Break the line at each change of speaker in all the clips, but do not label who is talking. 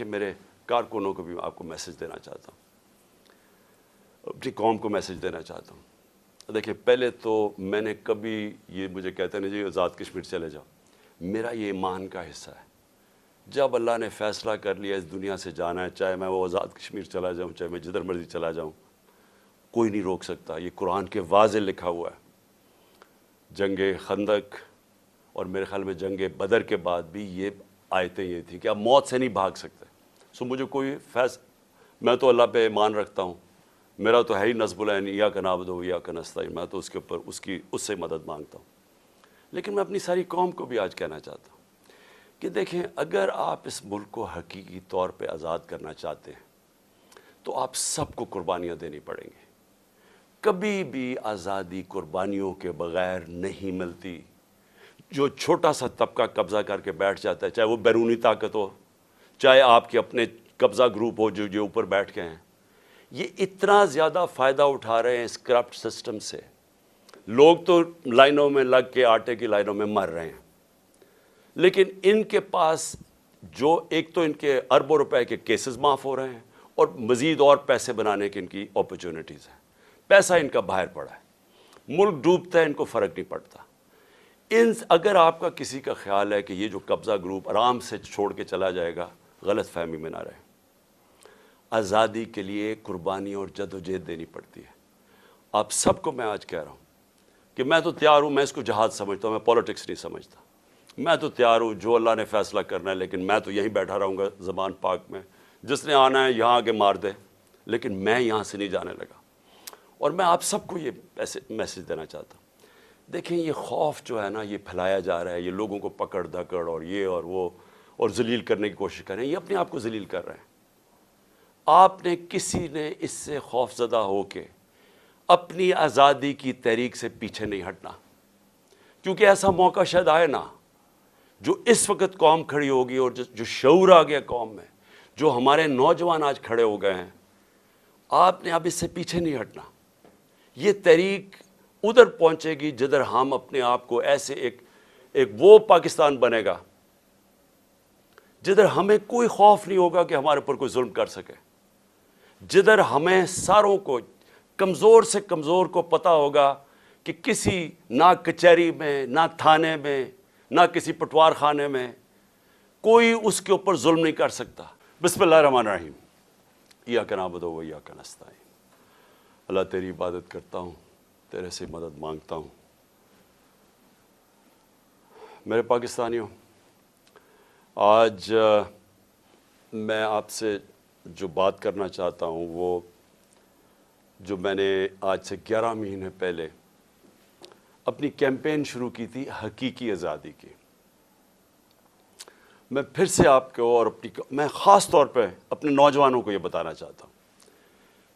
دیکھیں میرے کارکنوں کو بھی آپ کو میسج دینا چاہتا ہوں، اپنی قوم کو میسج دینا چاہتا ہوں۔ دیکھیں پہلے تو میں نے کبھی یہ مجھے کہتے ہیں جی آزاد کشمیر چلے جاؤ، میرا یہ ایمان کا حصہ ہے۔ جب اللہ نے فیصلہ کر لیا اس دنیا سے جانا ہے، چاہے میں وہ آزاد کشمیر چلا جاؤں، چاہے میں جدھر مرضی چلا جاؤں، کوئی نہیں روک سکتا۔ یہ قرآن کے واضح لکھا ہوا ہے۔ جنگ خندق اور میرے خیال میں جنگ بدر کے بعد بھی یہ آیتیں یہ تھی کہ آپ موت سے نہیں بھاگ سکتے۔ سو مجھے کوئی میں تو اللہ پہ ایمان رکھتا ہوں، میرا تو ہے ہی نصب العین ایاک نعبد و ایاک نستعین، میں تو اس کے اوپر اس سے مدد مانگتا ہوں۔ لیکن میں اپنی ساری قوم کو بھی آج کہنا چاہتا ہوں کہ دیکھیں اگر آپ اس ملک کو حقیقی طور پہ آزاد کرنا چاہتے ہیں تو آپ سب کو قربانیاں دینی پڑیں گی۔ کبھی بھی آزادی قربانیوں کے بغیر نہیں ملتی۔ جو چھوٹا سا طبقہ قبضہ کر کے بیٹھ جاتا ہے، چاہے وہ بیرونی طاقت ہو، چاہے آپ کے اپنے قبضہ گروپ ہو جو اوپر بیٹھ کے ہیں، یہ اتنا زیادہ فائدہ اٹھا رہے ہیں اس کرپٹ سسٹم سے۔ لوگ تو لائنوں میں لگ کے آٹے کی لائنوں میں مر رہے ہیں، لیکن ان کے پاس جو ایک تو ان کے اربوں روپے کے کیسز معاف ہو رہے ہیں اور مزید اور پیسے بنانے کی ان کی اپرچونٹیز ہیں۔ پیسہ ان کا باہر پڑا ہے، ملک ڈوبتا ہے، ان کو فرق نہیں پڑتا۔ اگر آپ کا کسی کا خیال ہے کہ یہ جو قبضہ گروپ آرام سے چھوڑ کے چلا جائے گا، غلط فہمی میں نہ رہے۔ آزادی کے لیے قربانی اور جد و جہد دینی پڑتی ہے۔ آپ سب کو میں آج کہہ رہا ہوں کہ میں تو تیار ہوں، میں اس کو جہاد سمجھتا ہوں، میں پولیٹکس نہیں سمجھتا۔ میں تو تیار ہوں، جو اللہ نے فیصلہ کرنا ہے، لیکن میں تو یہیں بیٹھا رہوں گا زبان پاک میں، جس نے آنا ہے یہاں آگے مار دے، لیکن میں یہاں سے نہیں جانے لگا۔ اور میں آپ سب کو یہ میسج دینا چاہتا ہوں، دیکھیں یہ خوف جو ہے نا یہ پھیلایا جا رہا ہے، یہ لوگوں کو پکڑ دھکڑ اور یہ اور وہ اور ذلیل کرنے کی کوشش کر رہے ہیں، یہ اپنے آپ کو ذلیل کر رہے ہیں۔ آپ نے کسی نے اس سے خوف زدہ ہو کے اپنی آزادی کی تحریک سے پیچھے نہیں ہٹنا، کیونکہ ایسا موقع شاید آئے نا، جو اس وقت قوم کھڑی ہوگی اور جو شعور آ گیا قوم میں، جو ہمارے نوجوان آج کھڑے ہو گئے ہیں، آپ نے اب اس سے پیچھے نہیں ہٹنا۔ یہ تحریک ادھر پہنچے گی جدھر ہم اپنے آپ کو ایسے ایک وہ پاکستان بنے گا جدھر ہمیں کوئی خوف نہیں ہوگا کہ ہمارے اوپر کوئی ظلم کر سکے، جدھر ہمیں ساروں کو کمزور سے کمزور کو پتہ ہوگا کہ کسی نہ کچہری میں، نہ تھانے میں، نہ کسی پٹوار خانے میں کوئی اس کے اوپر ظلم نہیں کر سکتا۔ بسم اللہ الرحمن الرحیم۔ ایاک نعبد و ایاک نستعین۔ اللہ تیری عبادت کرتا ہوں، تیرے سے مدد مانگتا ہوں۔ میرے پاکستانیوں، آج میں آپ سے جو بات کرنا چاہتا ہوں وہ جو میں نے آج سے 11 مہینے پہلے اپنی کیمپین شروع کی تھی حقیقی آزادی کی۔ میں پھر سے آپ کو اور میں خاص طور پہ اپنے نوجوانوں کو یہ بتانا چاہتا ہوں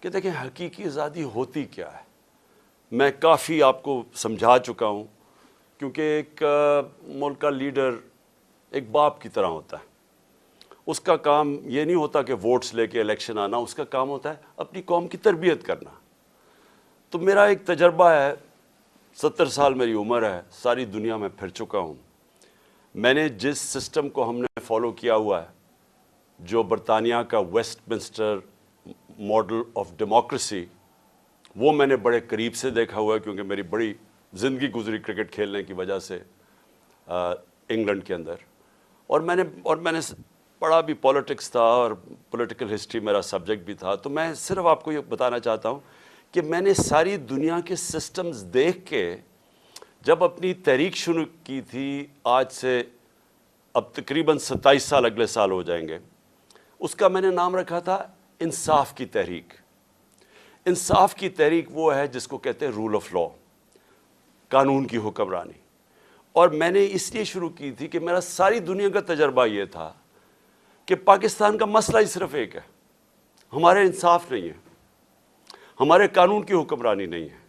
کہ دیکھیں حقیقی آزادی ہوتی کیا ہے۔ میں کافی آپ کو سمجھا چکا ہوں، کیونکہ ایک ملک کا لیڈر ایک باپ کی طرح ہوتا ہے۔ اس کا کام یہ نہیں ہوتا کہ ووٹس لے کے الیکشن آنا، اس کا کام ہوتا ہے اپنی قوم کی تربیت کرنا۔ تو میرا ایک تجربہ ہے، 70 سال میری عمر ہے، ساری دنیا میں پھر چکا ہوں۔ میں نے جس سسٹم کو ہم نے فالو کیا ہوا ہے، جو برطانیہ کا Westminster model of democracy, وہ میں نے بڑے قریب سے دیکھا ہوا ہے، کیونکہ میری بڑی زندگی گزری کرکٹ کھیلنے کی وجہ سے انگلینڈ کے اندر، اور میں نے پڑھا بھی پولیٹکس تھا اور پولیٹیکل ہسٹری میرا سبجیکٹ بھی تھا۔ تو میں صرف آپ کو یہ بتانا چاہتا ہوں کہ میں نے ساری دنیا کے سسٹمز دیکھ کے جب اپنی تحریک شروع کی تھی، آج سے اب تقریباً 27 سال اگلے سال ہو جائیں گے، اس کا میں نے نام رکھا تھا انصاف کی تحریک۔ انصاف کی تحریک وہ ہے جس کو کہتے ہیں رول آف لا، قانون کی حکمرانی۔ اور میں نے اس لیے شروع کی تھی کہ میرا ساری دنیا کا تجربہ یہ تھا کہ پاکستان کا مسئلہ ہی صرف ایک ہے، ہمارے انصاف نہیں ہے، ہمارے قانون کی حکمرانی نہیں ہے۔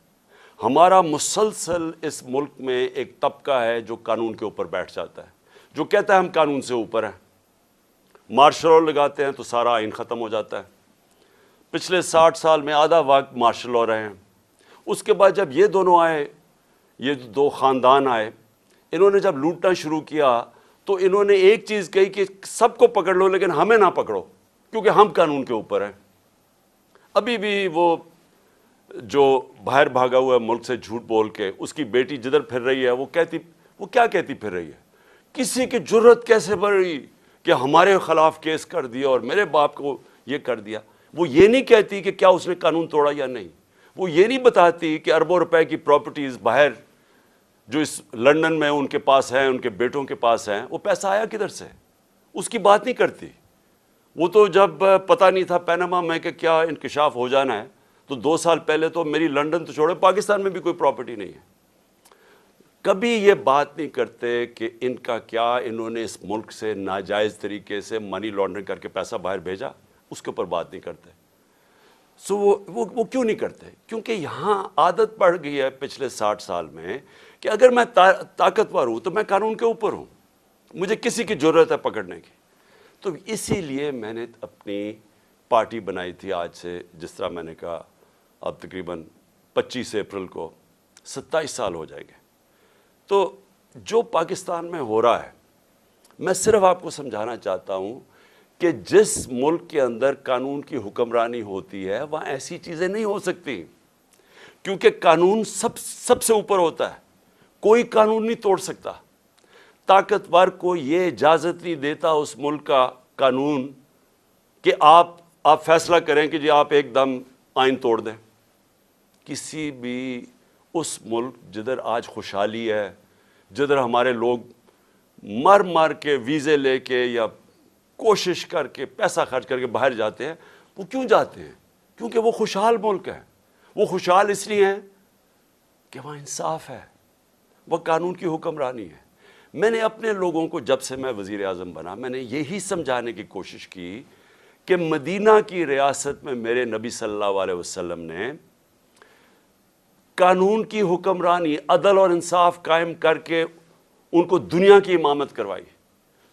ہمارا مسلسل اس ملک میں ایک طبقہ ہے جو قانون کے اوپر بیٹھ جاتا ہے، جو کہتا ہے ہم قانون سے اوپر ہیں۔ مارشل لا لگاتے ہیں تو سارا آئین ختم ہو جاتا ہے۔ پچھلے 60 سال میں آدھا وقت مارشل لا رہے ہیں۔ اس کے بعد جب یہ دونوں آئے، یہ دو خاندان آئے، انہوں نے جب لوٹنا شروع کیا تو انہوں نے ایک چیز کہی کہ سب کو پکڑ لو لیکن ہمیں نہ پکڑو کیونکہ ہم قانون کے اوپر ہیں۔ ابھی بھی وہ جو باہر بھاگا ہوا ہے ملک سے جھوٹ بول کے، اس کی بیٹی جدھر پھر رہی ہے وہ کیا کہتی پھر رہی ہے؟ کسی کی جرت کیسے بڑھ رہی کہ ہمارے خلاف کیس کر دیا اور میرے باپ کو یہ کر دیا۔ وہ یہ نہیں کہتی کہ کیا اس نے قانون توڑا یا نہیں، وہ یہ نہیں بتاتی کہ اربوں روپے کی پراپرٹیز باہر جو اس لنڈن میں ان کے پاس ہیں، ان کے بیٹوں کے پاس ہیں، وہ پیسہ آیا کدھر سے، اس کی بات نہیں کرتی۔ وہ تو جب پتہ نہیں تھا پیناما میں کہ کیا انکشاف ہو جانا ہے، تو 2 سال پہلے تو میری لنڈن تو چھوڑے پاکستان میں بھی کوئی پراپرٹی نہیں ہے۔ کبھی یہ بات نہیں کرتے کہ ان کا کیا انہوں نے اس ملک سے ناجائز طریقے سے منی لانڈرنگ کر کے پیسہ باہر بھیجا، اس کے اوپر بات نہیں کرتے۔ سو وہ کیوں نہیں کرتے؟ کیونکہ یہاں عادت پڑ گئی ہے پچھلے 60 سال میں کہ اگر میں طاقتور ہوں تو میں قانون کے اوپر ہوں، مجھے کسی کی ضرورت ہے پکڑنے کی۔ تو اسی لیے میں نے اپنی پارٹی بنائی تھی آج سے، جس طرح میں نے کہا اب تقریباً 25 اپریل کو 27 سال ہو جائیں گے۔ تو جو پاکستان میں ہو رہا ہے، میں صرف آپ کو سمجھانا چاہتا ہوں کہ جس ملک کے اندر قانون کی حکمرانی ہوتی ہے وہاں ایسی چیزیں نہیں ہو سکتی، کیونکہ قانون سب سے اوپر ہوتا ہے، کوئی قانون نہیں توڑ سکتا۔ طاقتور کو یہ اجازت نہیں دیتا اس ملک کا قانون کہ آپ فیصلہ کریں کہ جی آپ ایک دم آئین توڑ دیں۔ کسی بھی اس ملک جدھر آج خوشحالی ہے، جدھر ہمارے لوگ مر کے ویزے لے کے یا کوشش کر کے پیسہ خرچ کر کے باہر جاتے ہیں، وہ کیوں جاتے ہیں؟ کیونکہ وہ خوشحال ملک ہے۔ وہ خوشحال اس لیے ہیں کہ وہاں انصاف ہے، وہ قانون کی حکمرانی ہے۔ میں نے اپنے لوگوں کو جب سے میں وزیر اعظم بنا، میں نے یہی سمجھانے کی کوشش کی کہ مدینہ کی ریاست میں میرے نبی صلی اللہ علیہ وسلم نے قانون کی حکمرانی، عدل اور انصاف قائم کر کے ان کو دنیا کی امامت کروائی۔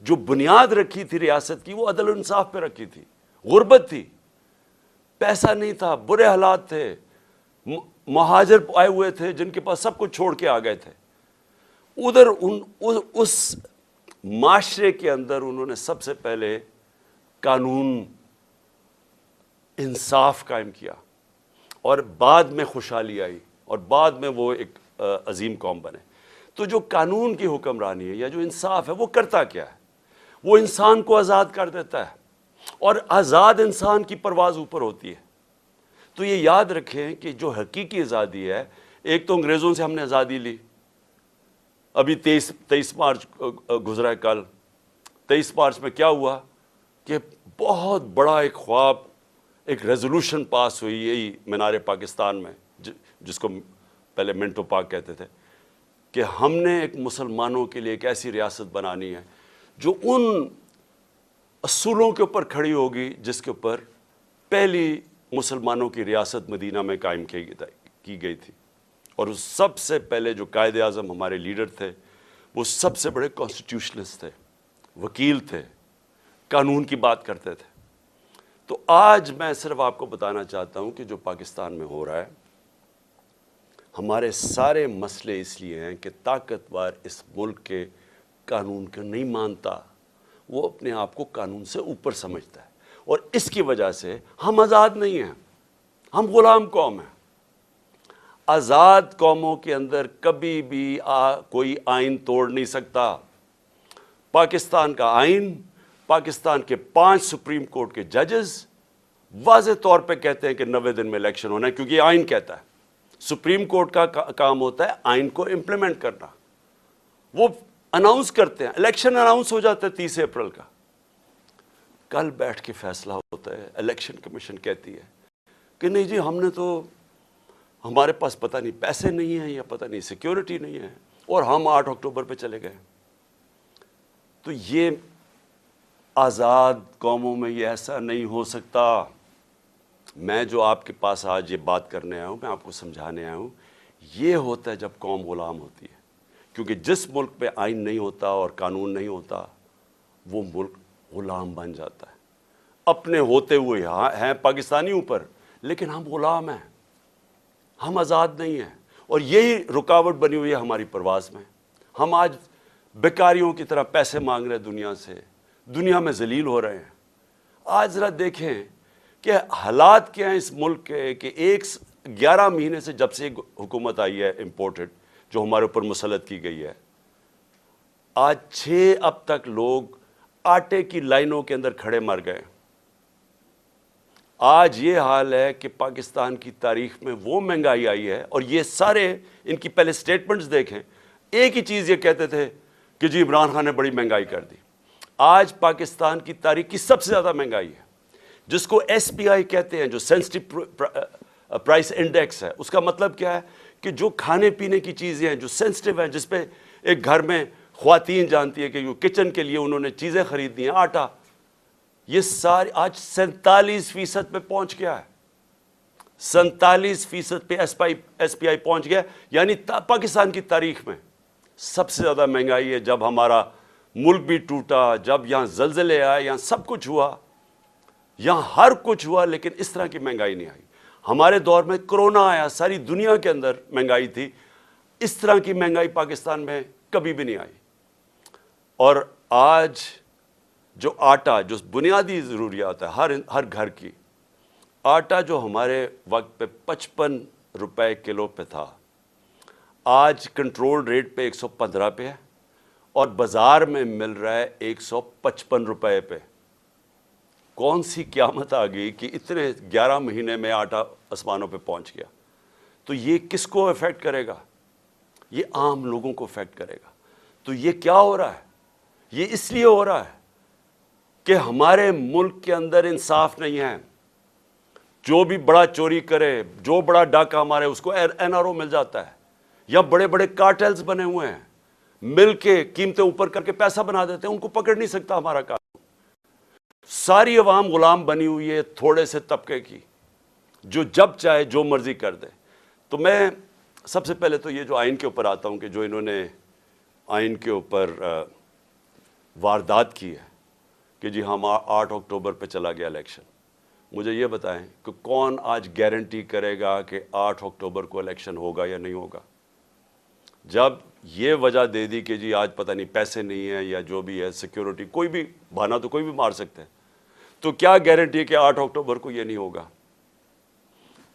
جو بنیاد رکھی تھی ریاست کی وہ عدل و انصاف پہ رکھی تھی۔ غربت تھی، پیسا نہیں تھا، برے حالات تھے، مہاجر آئے ہوئے تھے جن کے پاس سب کچھ چھوڑ کے آ گئے تھے۔ ادھر اس معاشرے کے اندر انہوں نے سب سے پہلے قانون انصاف قائم کیا، اور بعد میں خوشحالی آئی، اور بعد میں وہ ایک عظیم قوم بنے۔ تو جو قانون کی حکمرانی ہے یا جو انصاف ہے وہ کرتا کیا ہے؟ وہ انسان کو آزاد کر دیتا ہے، اور آزاد انسان کی پرواز اوپر ہوتی ہے۔ تو یہ یاد رکھیں کہ جو حقیقی آزادی ہے، ایک تو انگریزوں سے ہم نے آزادی لی، ابھی 23 مارچ گزرا ہے کل۔ 23 مارچ میں کیا ہوا کہ بہت بڑا ایک خواب، ایک ریزولوشن پاس ہوئی یہی مینار پاکستان میں، جس کو پہلے منٹو پارک کہتے تھے، کہ ہم نے ایک مسلمانوں کے لیے ایک ایسی ریاست بنانی ہے جو ان اصولوں کے اوپر کھڑی ہوگی جس کے اوپر پہلی مسلمانوں کی ریاست مدینہ میں قائم کی گئی تھی۔ اور اس سب سے پہلے جو قائد اعظم ہمارے لیڈر تھے، وہ سب سے بڑے کانسٹیٹیوشنسٹ تھے، وکیل تھے، قانون کی بات کرتے تھے۔ تو آج میں صرف آپ کو بتانا چاہتا ہوں کہ جو پاکستان میں ہو رہا ہے، ہمارے سارے مسئلے اس لیے ہیں کہ طاقتور اس ملک کے قانون کو نہیں مانتا، وہ اپنے آپ کو قانون سے اوپر سمجھتا ہے، اور اس کی وجہ سے ہم آزاد نہیں ہیں، ہم غلام قوم ہیں۔ آزاد قوموں کے اندر کبھی بھی کوئی آئین توڑ نہیں سکتا۔ پاکستان کا آئین، پاکستان کے 5 سپریم کورٹ کے ججز واضح طور پہ کہتے ہیں کہ 90 دن میں الیکشن ہونا ہے، کیونکہ یہ آئین کہتا ہے۔ سپریم کورٹ کا کام ہوتا ہے آئین کو امپلیمنٹ کرنا۔ وہ اناؤنس کرتے ہیں، الیکشن اناؤنس ہو جاتا ہے 30 اپریل کا، کل بیٹھ کے فیصلہ ہوتا ہے۔ الیکشن کمیشن کہتی ہے کہ نہیں جی، ہم نے تو، ہمارے پاس پتہ نہیں پیسے نہیں ہیں یا پتہ نہیں سیکیورٹی نہیں ہے، اور ہم 8 اکتوبر پہ چلے گئے۔ تو یہ آزاد قوموں میں یہ ایسا نہیں ہو سکتا۔ میں جو آپ کے پاس آج یہ بات کرنے آیا ہوں، میں آپ کو سمجھانے آیا ہوں، یہ ہوتا ہے جب قوم غلام ہوتی ہے۔ کیونکہ جس ملک پہ آئین نہیں ہوتا اور قانون نہیں ہوتا، وہ ملک غلام بن جاتا ہے۔ اپنے ہوتے ہوئے ہیں پاکستانی اوپر، لیکن ہم غلام ہیں، ہم آزاد نہیں ہیں، اور یہی رکاوٹ بنی ہوئی ہے ہماری پرواز میں۔ ہم آج بیکاریوں کی طرح پیسے مانگ رہے دنیا سے, دنیا میں ذلیل ہو رہے ہیں. آج ذرا دیکھیں کہ حالات کیا ہیں اس ملک کے, کہ 11 مہینے سے جب سے حکومت آئی ہے امپورٹڈ جو ہمارے اوپر مسلط کی گئی ہے, آج 6 اب تک لوگ آٹے کی لائنوں کے اندر کھڑے مر گئے. آج یہ حال ہے کہ پاکستان کی تاریخ میں وہ مہنگائی آئی ہے, اور یہ سارے ان کی پہلے سٹیٹمنٹس دیکھیں, ایک ہی چیز یہ کہتے تھے کہ جی عمران خان نے بڑی مہنگائی کر دی. آج پاکستان کی تاریخ کی سب سے زیادہ مہنگائی ہے, جس کو ایس پی آئی کہتے ہیں, جو سینسٹیو پرائس انڈیکس ہے. اس کا مطلب کیا ہے کہ جو کھانے پینے کی چیزیں ہیں جو سینسٹیو ہیں, جس پہ ایک گھر میں خواتین جانتی ہے کہ جو کچن کے لیے انہوں نے چیزیں خریدنی ہیں, آٹا, یہ ساری آج 47% پہ پہنچ گیا ہے. 47% پہ ایس پی آئی پہنچ گیا, یعنی پاکستان کی تاریخ میں سب سے زیادہ مہنگائی ہے. جب ہمارا ملک بھی ٹوٹا, جب یہاں زلزلے آئے, یہاں سب کچھ ہوا, یہاں ہر کچھ ہوا, لیکن اس طرح کی مہنگائی نہیں آئی. ہمارے دور میں کرونا آیا, ساری دنیا کے اندر مہنگائی تھی, اس طرح کی مہنگائی پاکستان میں کبھی بھی نہیں آئی. اور آج جو آٹا, جو بنیادی ضروریات ہے ہر گھر کی, آٹا جو ہمارے وقت پہ 55 روپے کلو پہ تھا, آج کنٹرول ریٹ پہ 115 پہ ہے, اور بازار میں مل رہا ہے 155 روپے پہ. کون سی قیامت آ گئی کہ اتنے 11 مہینے میں آٹا آسمانوں پہ پہنچ گیا. تو یہ کس کو افیکٹ کرے گا؟ یہ عام لوگوں کو افیکٹ کرے گا. تو یہ کیا ہو رہا ہے؟ یہ اس لیے ہو رہا ہے کہ ہمارے ملک کے اندر انصاف نہیں ہے. جو بھی بڑا چوری کرے, جو بڑا ڈاکہ مارے, اس کو این آر او مل جاتا ہے. یا بڑے بڑے کارٹیلز بنے ہوئے ہیں, مل کے قیمتیں اوپر کر کے پیسہ بنا دیتے ہیں, ان کو پکڑ نہیں سکتا ہمارا قانون. ساری عوام غلام بنی ہوئی ہے تھوڑے سے طبقے کی, جو جب چاہے جو مرضی کر دے. تو میں سب سے پہلے تو یہ جو آئین کے اوپر آتا ہوں کہ جو انہوں نے آئین کے اوپر واردات کی ہے کہ جی ہم 8 اکتوبر پہ چلا گیا الیکشن. مجھے یہ بتائیں کہ کون آج گارنٹی کرے گا کہ 8 اکتوبر کو الیکشن ہوگا یا نہیں ہوگا؟ جب یہ وجہ دے دی کہ جی آج پتہ نہیں پیسے نہیں ہیں یا جو بھی ہے, سیکیورٹی, کوئی بھی بہانہ تو کوئی بھی مار سکتے ہیں, تو کیا گارنٹی ہے کہ 8 اکتوبر کو یہ نہیں ہوگا؟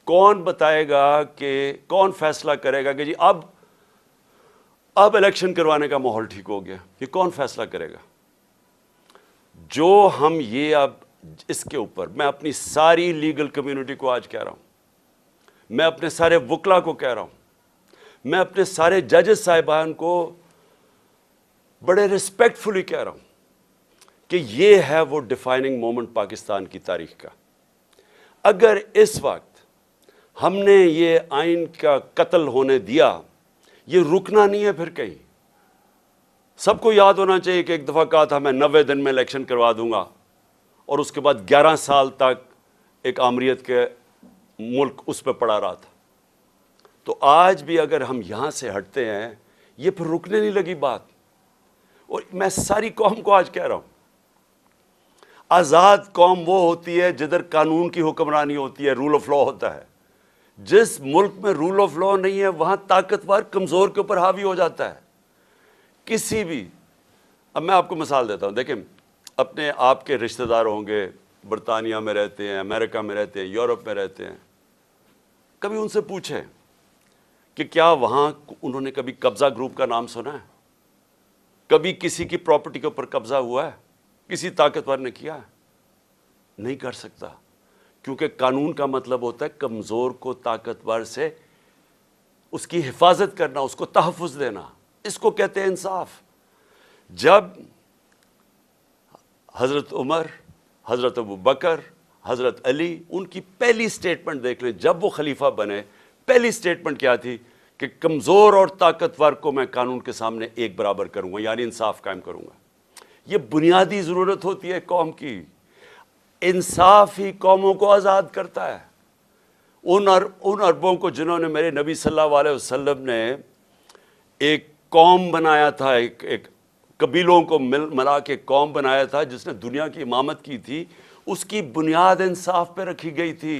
کون بتائے گا, کہ کون فیصلہ کرے گا کہ جی اب الیکشن کروانے کا ماحول ٹھیک ہو گیا؟ یہ کون فیصلہ کرے گا؟ جو ہم یہ اب اس کے اوپر, میں اپنی ساری لیگل کمیونٹی کو آج کہہ رہا ہوں, میں اپنے سارے وکلا کو کہہ رہا ہوں, میں اپنے سارے ججز صاحبان کو بڑے ریسپیکٹ فلی کہہ رہا ہوں کہ یہ ہے وہ ڈیفائننگ مومنٹ پاکستان کی تاریخ کا. اگر اس وقت ہم نے یہ آئین کا قتل ہونے دیا, یہ رکنا نہیں ہے پھر کہیں. سب کو یاد ہونا چاہیے کہ ایک دفعہ کہا تھا میں 90 دن میں الیکشن کروا دوں گا, اور اس کے بعد 11 سال تک ایک آمریت کے ملک اس پہ پڑا رہا تھا. تو آج بھی اگر ہم یہاں سے ہٹتے ہیں, یہ پھر رکنے نہیں لگی بات. اور میں ساری قوم کو آج کہہ رہا ہوں, آزاد قوم وہ ہوتی ہے جدھر قانون کی حکمرانی ہوتی ہے, رول آف لا ہوتا ہے. جس ملک میں رول آف لا نہیں ہے, وہاں طاقتور کمزور کے اوپر حاوی ہو جاتا ہے. کسی بھی, اب میں آپ کو مثال دیتا ہوں, دیکھیں اپنے آپ کے رشتہ دار ہوں گے, برطانیہ میں رہتے ہیں, امریکہ میں رہتے ہیں, یورپ میں رہتے ہیں, کبھی ان سے پوچھیں کہ کیا وہاں انہوں نے کبھی قبضہ گروپ کا نام سنا ہے؟ کبھی کسی کی پراپرٹی کے اوپر قبضہ ہوا ہے؟ کسی طاقتور نے کیا ہے؟ نہیں کر سکتا, کیونکہ قانون کا مطلب ہوتا ہے کمزور کو طاقتور سے اس کی حفاظت کرنا, اس کو تحفظ دینا. اس کو کہتے ہیں انصاف. جب حضرت عمر, حضرت ابو بکر, حضرت علی, ان کی پہلی سٹیٹمنٹ دیکھ لیں, جب وہ خلیفہ بنے پہلی سٹیٹمنٹ کیا تھی کہ کمزور اور طاقتور کو میں قانون کے سامنے ایک برابر کروں گا, یعنی انصاف قائم کروں گا. یہ بنیادی ضرورت ہوتی ہے قوم کی. انصاف ہی قوموں کو آزاد کرتا ہے. ان عربوں کو جنہوں نے میرے نبی صلی اللہ علیہ وسلم نے ایک قوم بنایا تھا, ایک قبیلوں کو ملا کے قوم بنایا تھا جس نے دنیا کی امامت کی تھی, اس کی بنیاد انصاف پہ رکھی گئی تھی,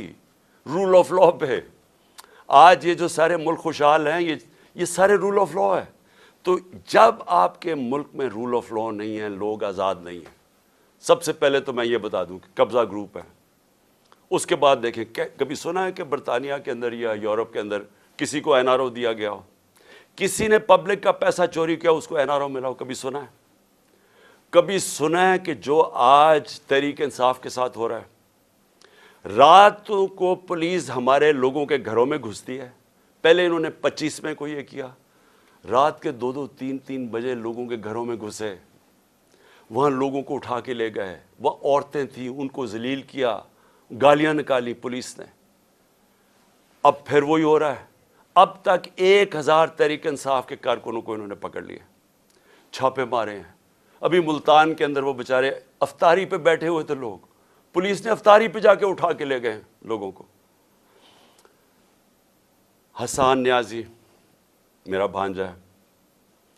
رول آف لا پہ. آج یہ جو سارے ملک خوشحال ہیں, یہ سارے رول آف لا ہے. تو جب آپ کے ملک میں رول آف لا نہیں ہے، لوگ آزاد نہیں ہیں، سب سے پہلے تو میں یہ بتا دوں کہ قبضہ گروپ ہے. اس کے بعد دیکھیں کبھی سنا ہے کہ برطانیہ کے اندر یا یورپ کے اندر کسی کو این آر او دیا گیا ہو؟ کسی نے پبلک کا پیسہ چوری کیا اس کو این آر او ملا ہو؟ کبھی سنا ہے؟ کبھی سنا ہے کہ جو آج تحریک انصاف کے ساتھ ہو رہا ہے، راتوں کو پولیس ہمارے لوگوں کے گھروں میں گھستی ہے؟ پہلے انہوں نے 25 میں کو یہ کیا، رات کے 2-2 3-3 بجے لوگوں کے گھروں میں گھسے، وہاں لوگوں کو اٹھا کے لے گئے، وہ عورتیں تھیں ان کو ذلیل کیا، گالیاں نکالی پولیس نے. اب پھر وہی ہو رہا ہے. اب تک 1000 تحریک انصاف کے کارکنوں کو انہوں نے پکڑ لیا، چھاپے مارے ہیں. ابھی ملتان کے اندر وہ بیچارے افطاری پہ بیٹھے ہوئے تھے لوگ، پولیس نے افطاری پہ جا کے اٹھا کے لے گئے لوگوں کو. حسان نیازی میرا بھانجا ہے،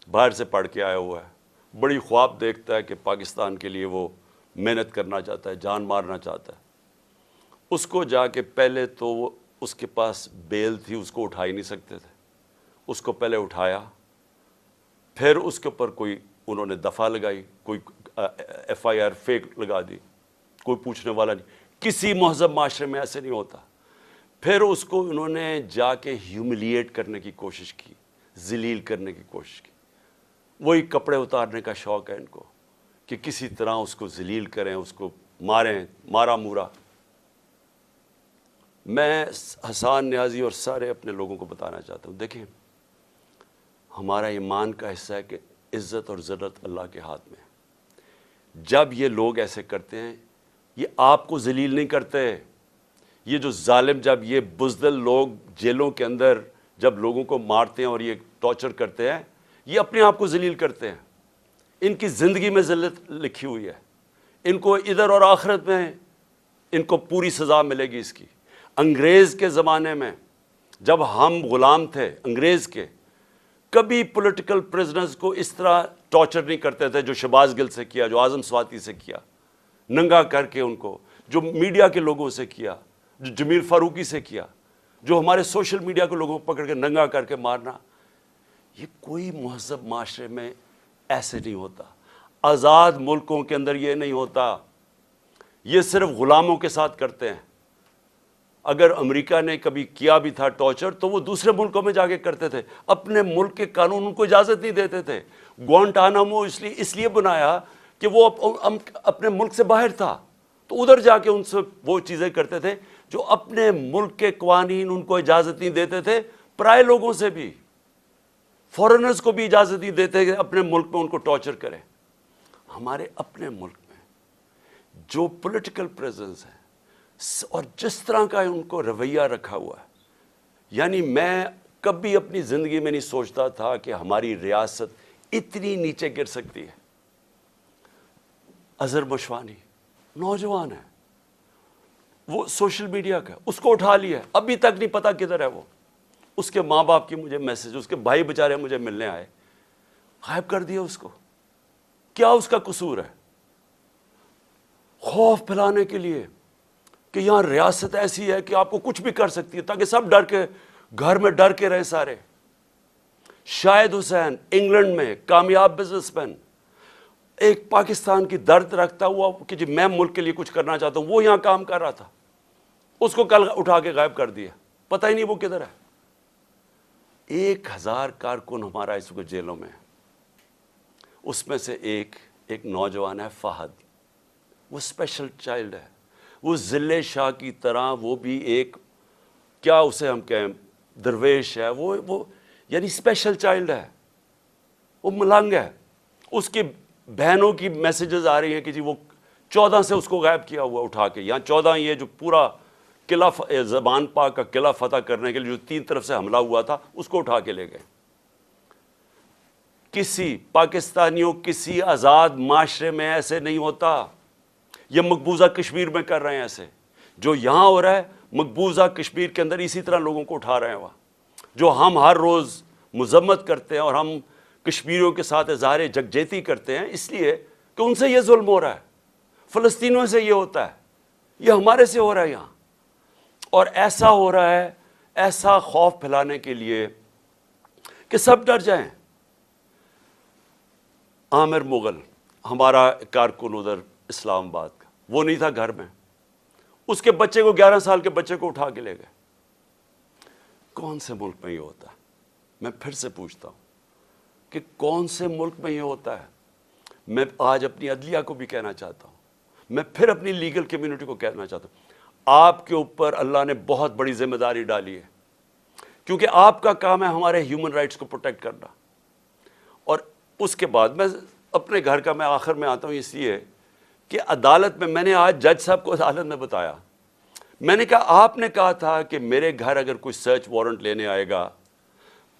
باہر سے پڑھ کے آیا ہوا ہے، بڑی خواب دیکھتا ہے کہ پاکستان کے لیے وہ محنت کرنا چاہتا ہے، جان مارنا چاہتا ہے. اس کو جا کے پہلے تو وہ اس کے پاس بیل تھی، اس کو اٹھا ہی نہیں سکتے تھے، اس کو پہلے اٹھایا، پھر اس کے اوپر کوئی انہوں نے دفعہ لگائی، کوئی ایف آئی آر فیک لگا دی، کوئی پوچھنے والا نہیں. کسی مہذب معاشرے میں ایسے نہیں ہوتا. پھر اس کو انہوں نے جا کے ہیوملیٹ کرنے کی کوشش کی، ذلیل کرنے کی کوشش کی. وہی کپڑے اتارنے کا شوق ہے ان کو کہ کسی طرح اس کو ذلیل کریں، اس کو ماریں، مارا مورا. میں حسان نیازی اور سارے اپنے لوگوں کو بتانا چاہتا ہوں، دیکھیں ہمارا ایمان کا حصہ ہے کہ عزت اور ذلت اللہ کے ہاتھ میں ہے. جب یہ لوگ ایسے کرتے ہیں، یہ آپ کو ذلیل نہیں کرتے. یہ جو ظالم، جب یہ بزدل لوگ جیلوں کے اندر جب لوگوں کو مارتے ہیں اور یہ ٹارچر کرتے ہیں، یہ اپنے آپ کو ذلیل کرتے ہیں. ان کی زندگی میں ذلت لکھی ہوئی ہے، ان کو ادھر اور آخرت میں ان کو پوری سزا ملے گی اس کی. انگریز کے زمانے میں جب ہم غلام تھے انگریز کے، کبھی پولیٹیکل پرزنرز کو اس طرح ٹارچر نہیں کرتے تھے جو شہباز گل سے کیا، جو اعظم سواتی سے کیا، ننگا کر کے ان کو، جو میڈیا کے لوگوں سے کیا، جو جمیل فاروقی سے کیا، جو ہمارے سوشل میڈیا کے لوگوں کو پکڑ کے ننگا کر کے مارنا. یہ کوئی مہذب معاشرے میں ایسے نہیں ہوتا. آزاد ملکوں کے اندر یہ نہیں ہوتا. یہ صرف غلاموں کے ساتھ کرتے ہیں. اگر امریکہ نے کبھی کیا بھی تھا ٹارچر تو وہ دوسرے ملکوں میں جا کے کرتے تھے، اپنے ملک کے قانون ان کو اجازت نہیں دیتے تھے. گوانٹانامو اس لیے بنایا کہ وہ اپنے ملک سے باہر تھا، تو ادھر جا کے ان سے وہ چیزیں کرتے تھے جو اپنے ملک کے قوانین ان کو اجازت نہیں دیتے تھے. پرائے لوگوں سے بھی، فورنرز کو بھی اجازت نہیں دیتے کہ اپنے ملک میں ان کو ٹارچر کریں. ہمارے اپنے ملک میں جو پولیٹیکل پریزنس ہے اور جس طرح کا ان کو رویہ رکھا ہوا ہے، یعنی میں کبھی اپنی زندگی میں نہیں سوچتا تھا کہ ہماری ریاست اتنی نیچے گر سکتی ہے. اظہر مشوانی نوجوان ہے، وہ سوشل میڈیا کا، اس کو اٹھا لیا، ابھی تک نہیں پتا کدھر ہے وہ. اس کے ماں باپ کی مجھے میسج، اس کے بھائی بیچارے مجھے ملنے آئے، غائب کر دیا اس کو. کیا اس کا قصور ہے؟ خوف پھیلانے کے لیے کہ یہاں ریاست ایسی ہے کہ آپ کو کچھ بھی کر سکتی ہے، تاکہ سب ڈر کے گھر میں ڈر کے رہے سارے. شاہد حسین انگلینڈ میں کامیاب بزنس مین، ایک پاکستان کی درد رکھتا ہوا کہ جی میں ملک کے لیے کچھ کرنا چاہتا ہوں، وہ یہاں کام کر رہا تھا، اس کو کل اٹھا کے غائب کر دیا، پتہ ہی نہیں وہ کدھر ہے. 1000 کارکن ہمارا اس وقت جیلوں میں ہے. اس میں سے ایک نوجوان ہے فہد، وہ اسپیشل چائلڈ ہے. وہ ضلع شاہ کی طرح وہ بھی ایک، کیا اسے ہم کہیں، درویش ہے. وہ یعنی اسپیشل چائلڈ ہے، وہ ملنگ ہے. اس کی بہنوں کی میسیجز آ رہی ہیں کہ جی وہ 14 سے اس کو غائب کیا ہوا اٹھا کے. یہاں 14 یہ جو پورا قلعہ زبان پاک کا قلعہ فتح کرنے کے لیے جو 3 طرف سے حملہ ہوا تھا اس کو اٹھا کے لے گئے. کسی پاکستانیوں کسی آزاد معاشرے میں ایسے نہیں ہوتا. یہ مقبوضہ کشمیر میں کر رہے ہیں ایسے، جو یہاں ہو رہا ہے مقبوضہ کشمیر کے اندر اسی طرح لوگوں کو اٹھا رہے ہیں وہاں. جو ہم ہر روز مذمت کرتے ہیں اور ہم کشمیریوں کے ساتھ اظہار یکجہتی کرتے ہیں اس لیے کہ ان سے یہ ظلم ہو رہا ہے، فلسطینیوں سے یہ ہوتا ہے، یہ ہمارے سے ہو رہا ہے یہاں. اور ایسا ہو رہا ہے، ایسا خوف پھیلانے کے لیے کہ سب ڈر جائیں. عامر مغل ہمارا کارکن ادھر اسلام آباد کا، وہ نہیں تھا گھر میں، اس کے بچے کو 11 سال کے بچے کو اٹھا کے لے گئے۔ کون سے ملک میں یہ ہوتا ہے؟ میں پھر سے پوچھتا ہوں کہ کون سے ملک میں یہ ہوتا ہے؟ میں آج اپنی عدلیہ کو بھی کہنا چاہتا ہوں، میں پھر اپنی لیگل کمیونٹی کو کہنا چاہتا ہوں، آپ کے اوپر اللہ نے بہت بڑی ذمہ داری ڈالی ہے، کیونکہ آپ کا کام ہے ہمارے ہیومن رائٹس کو پروٹیکٹ کرنا۔ اور اس کے بعد میں اپنے گھر کا میں آخر میں آتا ہوں اس لیے کہ عدالت میں نے آج جج صاحب کو عدالت میں بتایا، میں نے کہا آپ نے کہا تھا کہ میرے گھر اگر کوئی سرچ وارنٹ لینے آئے گا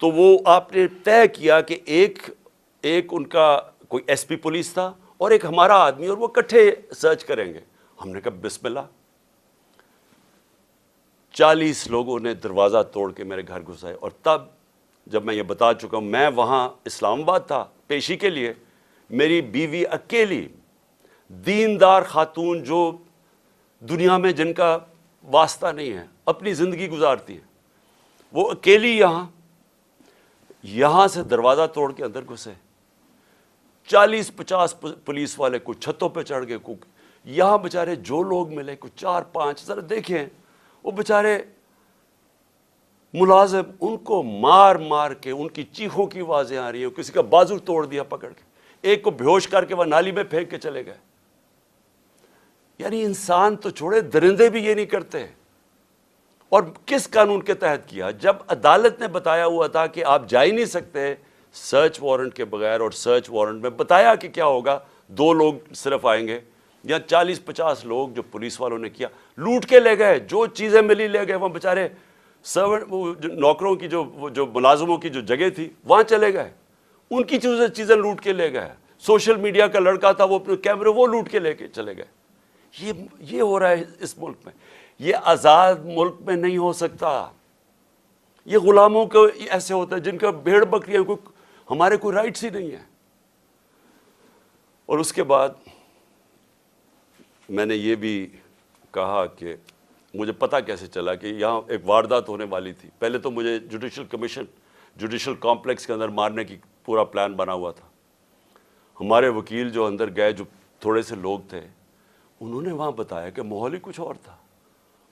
تو وہ آپ نے طے کیا کہ ایک ان کا کوئی ایس پی پولیس تھا اور ایک ہمارا آدمی، اور وہ اکٹھے سرچ کریں گے۔ ہم نے کہا بسم اللہ۔ 40 لوگوں نے دروازہ توڑ کے میرے گھر گھسائے، اور تب جب میں یہ بتا چکا ہوں، میں وہاں اسلام آباد تھا پیشی کے لیے، میری بیوی اکیلی دیندار خاتون جو دنیا میں جن کا واسطہ نہیں ہے، اپنی زندگی گزارتی ہیں، وہ اکیلی یہاں سے دروازہ توڑ کے اندر گھسے۔ 40-50 پولیس والے کچھ چھتوں پہ چڑھ گئے، یہاں بےچارے جو لوگ ملے کچھ 4-5، ذرا دیکھیں وہ بےچارے ملازم، ان کو مار مار کے ان کی چیخوں کی آوازیں آ رہی ہیں، کسی کا بازو توڑ دیا پکڑ کے، ایک کو بے ہوش کر کے وہ نالی میں پھینک کے چلے گئے۔ یعنی انسان تو چھوڑے، درندے بھی یہ نہیں کرتے۔ اور کس قانون کے تحت کیا؟ جب عدالت نے بتایا ہوا تھا کہ آپ جا ہی نہیں سکتے سرچ وارنٹ کے بغیر، اور سرچ وارنٹ میں بتایا کہ کیا ہوگا، 2 لوگ صرف آئیں گے، یا 40-50 لوگ جو پولیس والوں نے کیا، لوٹ کے لے گئے، جو چیزیں ملی لے گئے، وہ بیچارے سرونٹ نوکروں کی جو ملازموں کی جو جگہ تھی وہاں چلے گئے، ان کی چیزیں لوٹ کے لے گئے۔ سوشل میڈیا کا لڑکا تھا، وہ اپنے کیمرے وہ لوٹ کے لے کے چلے گئے۔ یہ ہو رہا ہے اس ملک میں۔ یہ آزاد ملک میں نہیں ہو سکتا۔ یہ غلاموں کو ایسے ہوتا ہے جن کا بھیڑ بکریاں، ہمارے کوئی رائٹس ہی نہیں ہیں۔ اور اس کے بعد میں نے یہ بھی کہا کہ مجھے پتہ کیسے چلا کہ یہاں ایک واردات ہونے والی تھی۔ پہلے تو مجھے جوڈیشل کمپلیکس کے اندر مارنے کی پورا پلان بنا ہوا تھا۔ ہمارے وکیل جو اندر گئے، جو تھوڑے سے لوگ تھے، انہوں نے وہاں بتایا کہ ماحول ہی کچھ اور تھا،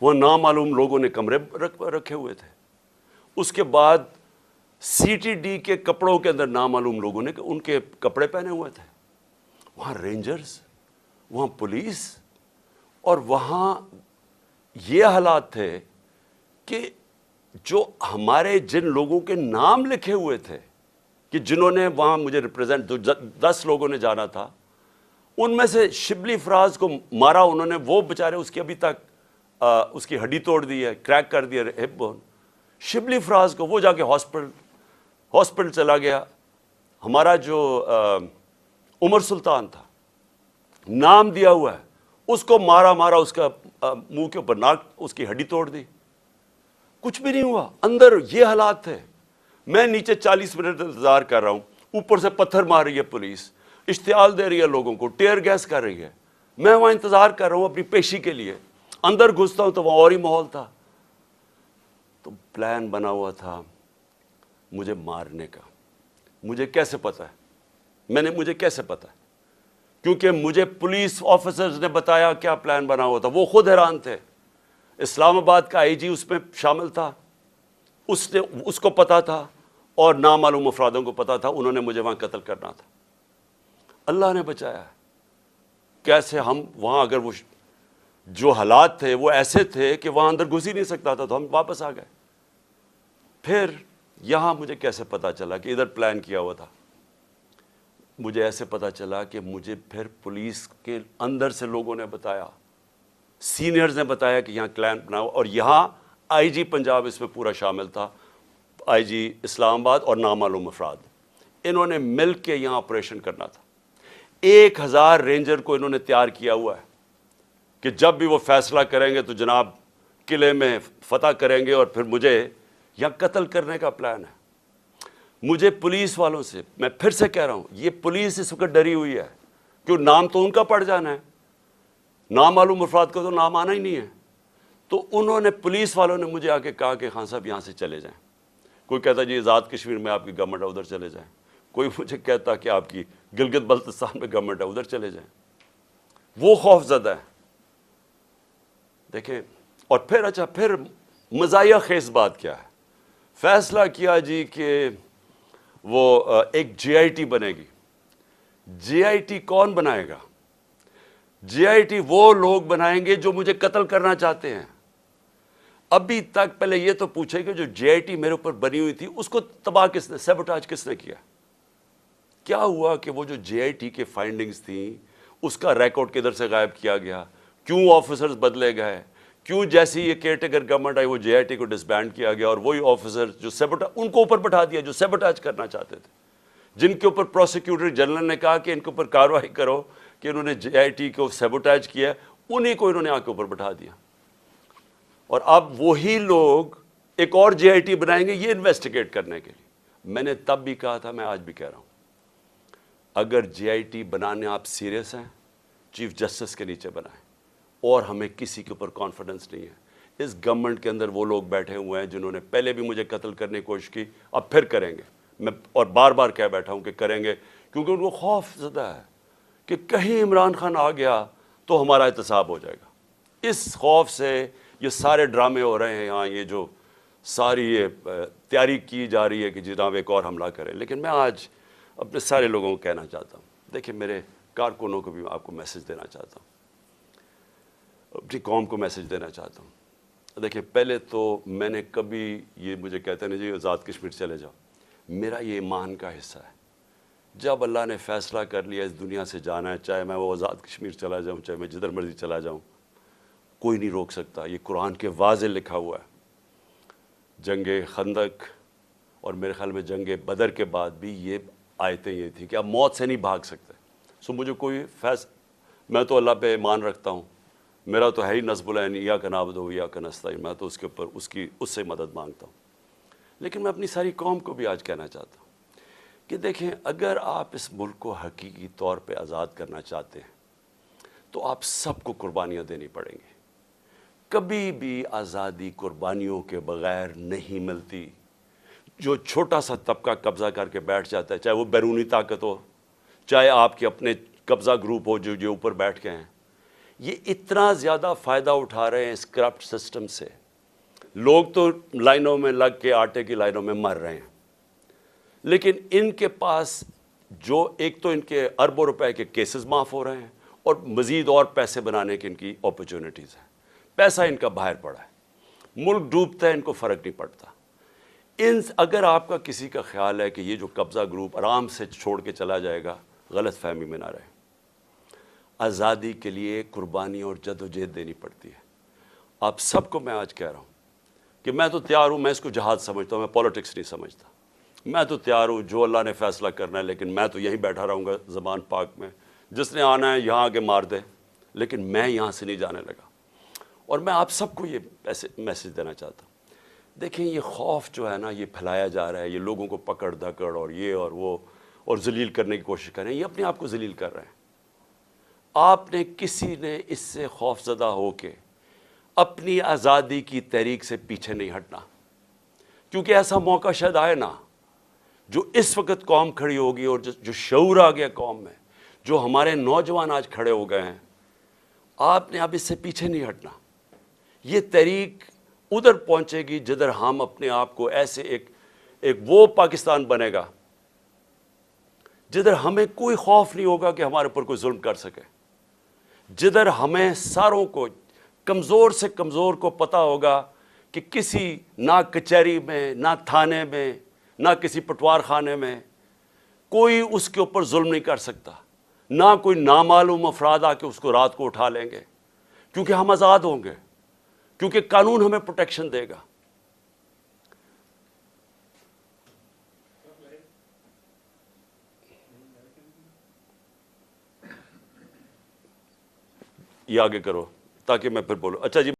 وہ نامعلوم لوگوں نے کمرے رکھے ہوئے تھے۔ اس کے بعد سی ٹی ڈی کے کپڑوں کے اندر نامعلوم لوگوں نے ان کے کپڑے پہنے ہوئے تھے، وہاں رینجرز، وہاں پولیس، اور وہاں یہ حالات تھے کہ جو ہمارے جن لوگوں کے نام لکھے ہوئے تھے کہ جنہوں نے وہاں مجھے ریپرزینٹ 10 لوگوں نے جانا تھا، ان میں سے شبلی فراز کو مارا انہوں نے، وہ بیچارے اس کی ابھی تک اس کی ہڈی توڑ دی ہے، کریک کر دیا ہپ بون۔ شبلی فراز کو وہ جا کے ہاسپٹل چلا گیا۔ ہمارا جو عمر سلطان تھا، نام دیا ہوا ہے، اس کو مارا اس کا منہ کے اوپر ناک، اس کی ہڈی توڑ دی، کچھ بھی نہیں ہوا۔ اندر یہ حالات تھے۔ میں نیچے 40 منٹ انتظار کر رہا ہوں، اوپر سے پتھر مار رہی ہے پولیس، اشتعال دے رہی ہے لوگوں کو، ٹیئر گیس کر رہی ہے۔ میں وہاں انتظار کر رہا ہوں اپنی پیشی کے لیے، اندر گھستا ہوں تو وہاں اور ہی ماحول تھا۔ تو پلان بنا ہوا تھا مجھے مارنے کا۔ مجھے کیسے پتا ہے؟ مجھے کیسے پتا ہے؟ کیونکہ مجھے پولیس آفیسرز نے بتایا کیا پلان بنا ہوا تھا، وہ خود حیران تھے۔ اسلام آباد کا آئی جی اس میں شامل تھا، اس کو پتا تھا، اور نامعلوم افرادوں کو پتا تھا، انہوں نے مجھے وہاں قتل کرنا تھا۔ اللہ نے بچایا۔ کیسے ہم وہاں، اگر وہ جو حالات تھے وہ ایسے تھے کہ وہاں اندر گھس ہی نہیں سکتا تھا، تو ہم واپس آ گئے۔ پھر یہاں مجھے کیسے پتا چلا کہ ادھر پلان کیا ہوا تھا؟ مجھے ایسے پتا چلا کہ مجھے پھر پولیس کے اندر سے لوگوں نے بتایا، سینئرز نے بتایا کہ یہاں پلان بنا ہوا، اور یہاں آئی جی پنجاب اس میں پورا شامل تھا، آئی جی اسلام آباد اور نامعلوم افراد، انہوں نے مل کے یہاں آپریشن کرنا تھا۔ 1000 رینجر کو انہوں نے تیار کیا ہوا ہے کہ جب بھی وہ فیصلہ کریں گے تو جناب قلعے میں فتح کریں گے، اور پھر مجھے یہاں قتل کرنے کا پلان ہے۔ مجھے پولیس والوں سے، میں پھر سے کہہ رہا ہوں، یہ پولیس اس وقت ڈری ہوئی ہے، کیوں نام تو ان کا پڑ جانا ہے، نامعلوم افراد کا تو نام آنا ہی نہیں ہے۔ تو انہوں نے، پولیس والوں نے مجھے آ کے کہا کہ خان صاحب یہاں سے چلے جائیں۔ کوئی کہتا جی آزاد کشمیر میں آپ کی گورنمنٹ ہے، ادھر چلے جائیں۔ کوئی مجھے کہتا کہ آپ کی گلگت بلتستان میں گورنمنٹ ہے ادھر چلے جائیں، وہ خوف زدہ ہے. دیکھیں اور پھر مزاحیہ خیز بات کیا ہے، فیصلہ کیا جی کہ وہ ایک جے آئی ٹی بنے گی. جے آئی ٹی کون بنائے گا؟ جے آئی ٹی وہ لوگ بنائیں گے جو مجھے قتل کرنا چاہتے ہیں. ابھی تک پہلے یہ تو پوچھے کہ جو جے آئی ٹی میرے اوپر بنی ہوئی تھی اس کو تباہ کس نے، سیبوٹاج کس نے کیا؟ کیا ہوا کہ وہ جو جے آئی ٹی کے فائنڈنگز تھیں اس کا ریکارڈ کدھر سے غائب کیا گیا؟ کیوں آفیسرز بدلے گئے؟ کیوں جیسی یہ کیئر ٹیکر گورنمنٹ آئی وہ جے آئی ٹی کو ڈسبینڈ کیا گیا اور وہی آفیسر جو ان کو اوپر بٹھا دیا جو سیبوٹاج کرنا چاہتے تھے، جن کے اوپر پروسیکیوٹر جنرل نے کہا کہ ان کے اوپر کارروائی کرو کہ انہوں نے جے آئی ٹی کو سیبوٹاج کیا، انہیں کو انہوں نے آ کے اوپر بٹھا دیا. اور اب وہی لوگ ایک اور جے آئی ٹی بنائیں گے یہ انویسٹیگیٹ کرنے کے لیے. میں نے تب بھی کہا تھا، میں آج بھی کہہ رہا ہوں، اگر جے آئی ٹی بنانے آپ سیریس ہیں چیف جسٹس کے نیچے بنائیں. اور ہمیں کسی کے اوپر کانفیڈنس نہیں ہے. اس گورنمنٹ کے اندر وہ لوگ بیٹھے ہوئے ہیں جنہوں نے پہلے بھی مجھے قتل کرنے کی کوشش کی، اب پھر کریں گے. میں اور بار بار کہہ بیٹھا ہوں کہ کریں گے، کیونکہ ان کو خوف زدہ ہے کہ کہیں عمران خان آ گیا تو ہمارا احتساب ہو جائے گا. اس خوف سے یہ سارے ڈرامے ہو رہے ہیں یہاں، یہ جو ساری یہ تیاری کی جا رہی ہے کہ جناب ایک اور حملہ کریں. لیکن میں آج اپنے سارے لوگوں کو کہنا چاہتا ہوں، دیکھیں میرے کارکنوں کو بھی آپ کو میسج دینا چاہتا ہوں، اپنی قوم کو میسج دینا چاہتا ہوں. دیکھیں پہلے تو میں نے کبھی یہ مجھے کہتے ہیں جی آزاد کشمیر چلے جاؤ، میرا یہ ایمان کا حصہ ہے. جب اللہ نے فیصلہ کر لیا اس دنیا سے جانا ہے، چاہے میں وہ آزاد کشمیر چلا جاؤں، چاہے میں جدھر مرضی چلا جاؤں، کوئی نہیں روک سکتا. یہ قرآن کے واضح لکھا ہوا ہے. جنگ خندق اور میرے خیال میں جنگ بدر کے بعد بھی یہ آیتیں یہ تھی کہ آپ موت سے نہیں بھاگ سکتے. مجھے کوئی میں تو اللہ پہ ایمان رکھتا ہوں، میرا تو ہے ہی نصب العین ایاک نعبد و ایاک نستعین، میں تو اس کے اوپر اس سے مدد مانگتا ہوں. لیکن میں اپنی ساری قوم کو بھی آج کہنا چاہتا ہوں کہ دیکھیں اگر آپ اس ملک کو حقیقی طور پہ آزاد کرنا چاہتے ہیں تو آپ سب کو قربانیاں دینی پڑیں گی. کبھی بھی آزادی قربانیوں کے بغیر نہیں ملتی. جو چھوٹا سا طبقہ قبضہ کر کے بیٹھ جاتا ہے، چاہے وہ بیرونی طاقت ہو، چاہے آپ کے اپنے قبضہ گروپ ہو جو اوپر بیٹھ کے ہیں، یہ اتنا زیادہ فائدہ اٹھا رہے ہیں اس کرپٹ سسٹم سے. لوگ تو لائنوں میں لگ کے آٹے کی لائنوں میں مر رہے ہیں، لیکن ان کے پاس جو ایک تو ان کے اربوں روپے کے کیسز معاف ہو رہے ہیں اور مزید اور پیسے بنانے کی ان کی اپرچونٹیز ہیں. پیسہ ان کا باہر پڑا ہے، ملک ڈوبتا ہے، ان کو فرق نہیں پڑتا. اگر آپ کا کسی کا خیال ہے کہ یہ جو قبضہ گروپ آرام سے چھوڑ کے چلا جائے گا، غلط فہمی میں نہ رہے. آزادی کے لیے قربانی اور جد و جہد دینی پڑتی ہے. آپ سب کو میں آج کہہ رہا ہوں کہ میں تو تیار ہوں، میں اس کو جہاد سمجھتا ہوں، میں پولیٹکس نہیں سمجھتا. میں تو تیار ہوں جو اللہ نے فیصلہ کرنا ہے، لیکن میں تو یہیں بیٹھا رہوں گا زبان پاک میں. جس نے آنا ہے یہاں آگے مار دے، لیکن میں یہاں سے نہیں جانے لگا. اور میں آپ سب کو یہ میسج دینا چاہتا ہوں. دیکھیں یہ خوف جو ہے نا یہ پھیلایا جا رہا ہے، یہ لوگوں کو پکڑ دھکڑ اور یہ اور وہ اور ذلیل کرنے کی کوشش کر رہے ہیں، یہ اپنے آپ کو ذلیل کر رہے ہیں. آپ نے کسی نے اس سے خوف زدہ ہو کے اپنی آزادی کی تحریک سے پیچھے نہیں ہٹنا، کیونکہ ایسا موقع شاید آئے نا جو اس وقت قوم کھڑی ہوگی اور جو شعور آ گیا قوم میں، جو ہمارے نوجوان آج کھڑے ہو گئے ہیں. آپ نے اب اس سے پیچھے نہیں ہٹنا. یہ تحریک ادھر پہنچے گی جدھر ہم اپنے آپ کو ایسے ایک وہ پاکستان بنے گا جدھر ہمیں کوئی خوف نہیں ہوگا کہ ہمارے اوپر کوئی ظلم کر سکے، جدھر ہمیں ساروں کو کمزور سے کمزور کو پتہ ہوگا کہ کسی نہ کچہری میں، نہ تھانے میں، نہ کسی پٹوار خانے میں کوئی اس کے اوپر ظلم نہیں کر سکتا، نہ کوئی نامعلوم افراد آ کے اس کو رات کو اٹھا لیں گے، کیونکہ ہم آزاد ہوں گے، کیونکہ قانون ہمیں پروٹیکشن دے گا. یہ آگے کرو تاکہ میں پھر بولوں. اچھا جی.